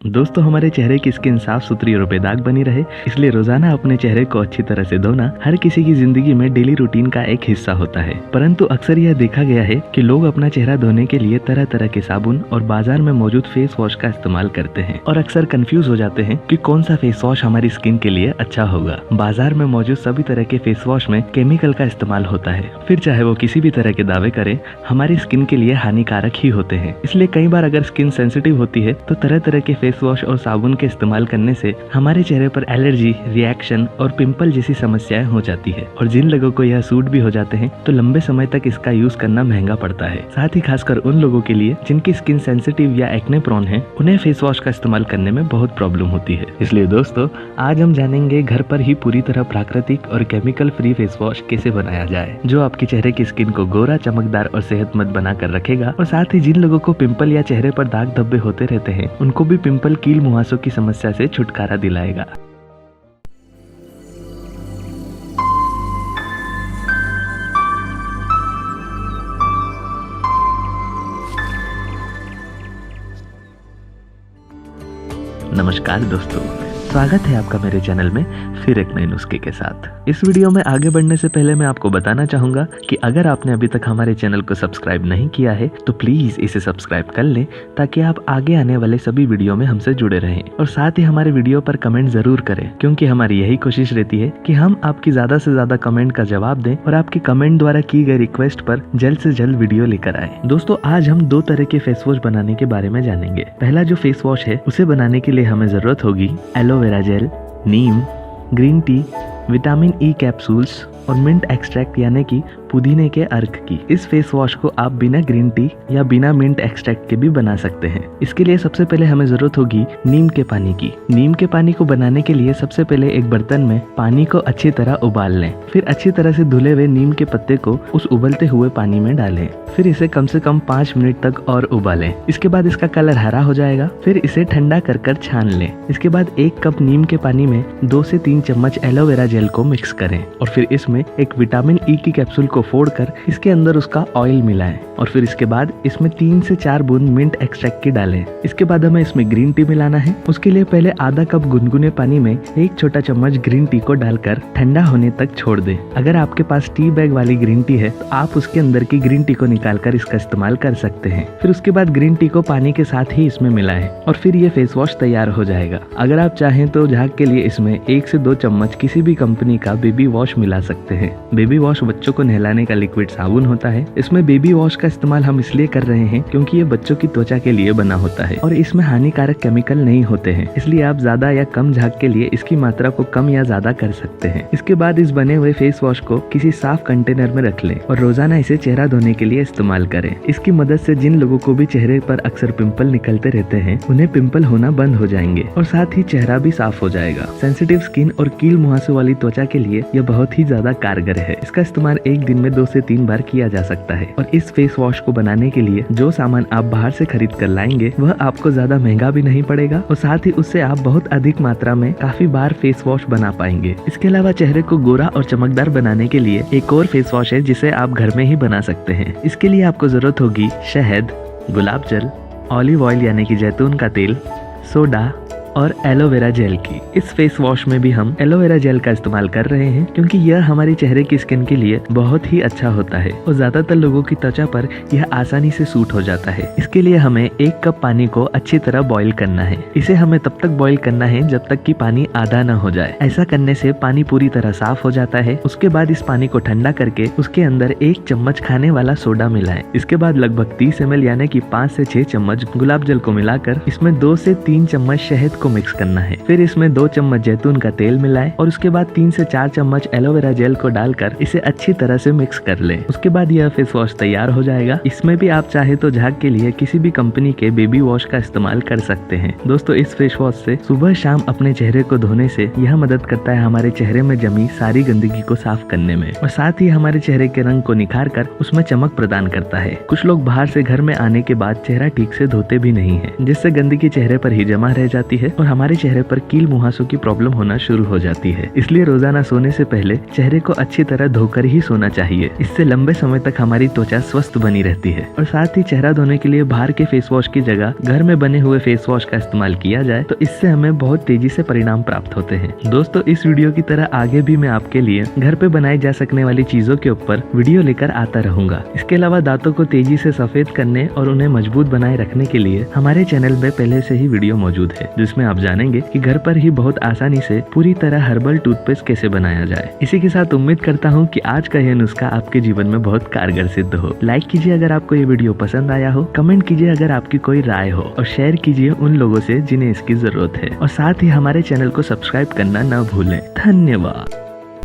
दोस्तों, हमारे चेहरे की स्किन साफ सुथरी और बेदाग बनी रहे, इसलिए रोजाना अपने चेहरे को अच्छी तरह से धोना हर किसी की जिंदगी में डेली रूटीन का एक हिस्सा होता है। परंतु अक्सर यह देखा गया है कि लोग अपना चेहरा धोने के लिए तरह तरह के साबुन और बाजार में मौजूद फेस वॉश का इस्तेमाल करते हैं और अक्सर कंफ्यूज हो जाते हैं कि कौन सा फेस वॉश हमारी स्किन के लिए अच्छा होगा। बाजार में मौजूद सभी तरह के फेस वॉश में केमिकल का इस्तेमाल होता है, फिर चाहे वो किसी भी तरह के दावे करें, हमारी स्किन के लिए हानिकारक ही होते हैं। इसलिए कई बार अगर स्किन सेंसिटिव होती है तो तरह तरह के फेस वॉश और साबुन के इस्तेमाल करने से हमारे चेहरे पर एलर्जी, रिएक्शन और पिंपल जैसी समस्याएं हो जाती है। और जिन लोगों को यह सूट भी हो जाते हैं तो लंबे समय तक इसका यूज करना महंगा पड़ता है। साथ ही खासकर उन लोगों के लिए जिनकी स्किन सेंसिटिव या एक्ने प्रोन है, उन्हें फेस वॉश का इस्तेमाल करने में बहुत प्रॉब्लम होती है। इसलिए दोस्तों, आज हम जानेंगे घर पर ही पूरी तरह प्राकृतिक और केमिकल फ्री फेस वॉश कैसे बनाया जाए, जो आपके चेहरे की स्किन को गोरा, चमकदार और सेहतमंद बनाकर रखेगा। और साथ ही जिन लोगों को पिंपल या चेहरे पर दाग धब्बे होते रहते हैं, उनको भी पिंपल, कील मुहासों की समस्या से छुटकारा दिलाएगा। नमस्कार दोस्तों, स्वागत है आपका मेरे चैनल में फिर एक नए नुस्खे के साथ। इस वीडियो में आगे बढ़ने से पहले मैं आपको बताना चाहूंगा कि अगर आपने अभी तक हमारे चैनल को सब्सक्राइब नहीं किया है तो प्लीज इसे सब्सक्राइब कर लें, ताकि आप आगे आने वाले सभी वीडियो में हमसे जुड़े रहें। और साथ ही हमारे वीडियो पर कमेंट जरूर करें, क्योंकि हमारी यही कोशिश रहती है कि हम आपकी ज्यादा से ज्यादा कमेंट का जवाब दें और आपके कमेंट द्वारा की गई रिक्वेस्ट पर जल्द से जल्द वीडियो लेकर आए। दोस्तों, आज हम दो तरह के फेस वॉश बनाने के बारे में जानेंगे। पहला जो फेस वॉश है, उसे बनाने के लिए हमें जरूरत होगी एलोवेरा जेल, नीम, green tea, vitamin E capsules और मिंट एक्सट्रैक्ट यानी कि पुदीने के अर्क की। इस फेस वॉश को आप बिना ग्रीन टी या बिना मिंट एक्सट्रैक्ट के भी बना सकते हैं। इसके लिए सबसे पहले हमें जरूरत होगी नीम के पानी की। नीम के पानी को बनाने के लिए सबसे पहले एक बर्तन में पानी को अच्छी तरह उबाल लें। फिर अच्छी तरह से धुले हुए नीम के पत्ते को उस उबलते हुए पानी में डालें। फिर इसे कम से कम 5 मिनट तक और उबालें। इसके बाद इसका कलर हरा हो जाएगा। फिर इसे ठंडा कर कर छान लें। इसके बाद 1 कप नीम के पानी में 2 से 3 चम्मच एलोवेरा जेल को मिक्स करें और फिर इसमें एक विटामिन ई की कैप्सूल को फोड़कर इसके अंदर उसका ऑयल मिलाएं। और फिर इसके बाद इसमें 3 से 4 बूंद मिंट एक्सट्रैक्ट की डालें। इसके बाद हमें इसमें ग्रीन टी मिलाना है। उसके लिए पहले आधा कप गुनगुने पानी में 1 छोटा चम्मच ग्रीन टी को डालकर ठंडा होने तक छोड़ दें। अगर आपके पास टी बैग वाली ग्रीन टी है तो आप उसके अंदर की ग्रीन टी को निकालकर इसका इस्तेमाल कर सकते हैं। फिर उसके बाद ग्रीन टी को पानी के साथ ही इसमें मिलाएं और फिर ये फेस वॉश तैयार हो जाएगा। अगर आप चाहें तो झाग के लिए इसमें 1 से 2 चम्मच किसी भी कंपनी का बेबी वॉश मिला सकते हैं। बेबी वॉश बच्चों को नहलाने का लिक्विड साबुन होता है। इसमें बेबी वॉश का इस्तेमाल हम इसलिए कर रहे हैं क्योंकि ये बच्चों की त्वचा के लिए बना होता है और इसमें हानिकारक केमिकल नहीं होते हैं। इसलिए आप ज्यादा या कम झाग के लिए इसकी मात्रा को कम या ज्यादा कर सकते हैं। इसके बाद इस बने हुए फेस वॉश को किसी साफ कंटेनर में रख लें और रोजाना इसे चेहरा धोने के लिए इस्तेमाल करें। इसकी मदद से जिन लोगों को भी चेहरे पर अक्सर पिंपल निकलते रहते हैं, उन्हें पिंपल होना बंद हो जाएंगे और साथ ही चेहरा भी साफ हो जाएगा। सेंसिटिव स्किन और कील मुहासों वाली त्वचा के लिए यह बहुत ही ज्यादा कारगर है। इसका इस्तेमाल एक दिन में 2 से 3 बार किया जा सकता है। और इस फेस वॉश को बनाने के लिए जो सामान आप बाहर से खरीद कर लाएंगे वह आपको ज्यादा महंगा भी नहीं पड़ेगा और साथ ही उससे आप बहुत अधिक मात्रा में काफी बार फेस वॉश बना पाएंगे। इसके अलावा चेहरे को गोरा और चमकदार बनाने के लिए एक और फेस वॉश है जिसे आप घर में ही बना सकते हैं। इसके लिए आपको जरूरत होगी शहद, गुलाब जल, ऑलिव ऑयल यानी कि जैतून का तेल, सोडा और एलोवेरा जेल की। इस फेस वॉश में भी हम एलोवेरा जेल का इस्तेमाल कर रहे हैं क्योंकि यह हमारी चेहरे की स्किन के लिए बहुत ही अच्छा होता है और ज्यादातर लोगों की त्वचा पर यह आसानी से सूट हो जाता है। इसके लिए हमें 1 कप पानी को अच्छी तरह बॉईल करना है। इसे हमें तब तक बॉईल करना है जब तक कि पानी आधा न हो जाए। ऐसा करने से पानी पूरी तरह साफ हो जाता है। उसके बाद इस पानी को ठंडा करके उसके अंदर 1 चम्मच खाने वाला सोडा मिलाएं। इसके बाद लगभग 30 ml यानी कि 5 से 6 चम्मच गुलाब जल को मिलाकर इसमें 2 से 3 चम्मच शहद को मिक्स करना है। फिर इसमें 2 चम्मच जैतून का तेल मिलाएं और उसके बाद 3 से 4 चम्मच एलोवेरा जेल को डालकर इसे अच्छी तरह से मिक्स कर लें। उसके बाद यह फेस वॉश तैयार हो जाएगा। इसमें भी आप चाहे तो झाग के लिए किसी भी कंपनी के बेबी वॉश का इस्तेमाल कर सकते हैं। दोस्तों, इस फेस वॉश से सुबह शाम अपने चेहरे को धोने से यह मदद करता है हमारे चेहरे में जमी सारी गंदगी को साफ करने में और साथ ही हमारे चेहरे के रंग को निखार कर उसमें चमक प्रदान करता है। कुछ लोग बाहर से घर में आने के बाद चेहरा ठीक से धोते भी नहीं है, जिससे गंदगी चेहरे पर ही जमा रह जाती है और हमारे चेहरे पर कील मुहासों की प्रॉब्लम होना शुरू हो जाती है। इसलिए रोजाना सोने से पहले चेहरे को अच्छी तरह धोकर ही सोना चाहिए। इससे लंबे समय तक हमारी त्वचा स्वस्थ बनी रहती है। और साथ ही चेहरा धोने के लिए बाहर के फेस वॉश की जगह घर में बने हुए फेस वॉश का इस्तेमाल किया जाए तो इससे हमें बहुत तेजी से परिणाम प्राप्त होते हैं। दोस्तों, इस वीडियो की तरह आगे भी मैं आपके लिए घर पे बनाई जा सकने वाली चीजों के ऊपर वीडियो लेकर आता रहूंगा। इसके अलावा दांतों को तेजी से सफेद करने और उन्हें मजबूत बनाए रखने के लिए हमारे चैनल में पहले से ही वीडियो मौजूद है, जिसमें आप जानेंगे कि घर पर ही बहुत आसानी से पूरी तरह हर्बल टूथपेस्ट कैसे बनाया जाए। इसी के साथ उम्मीद करता हूँ कि आज का यह नुस्खा आपके जीवन में बहुत कारगर सिद्ध हो। लाइक कीजिए अगर आपको ये वीडियो पसंद आया हो, कमेंट कीजिए अगर आपकी कोई राय हो और शेयर कीजिए उन लोगों से जिन्हें इसकी जरूरत है। और साथ ही हमारे चैनल को सब्सक्राइब करना न भूलें। धन्यवाद।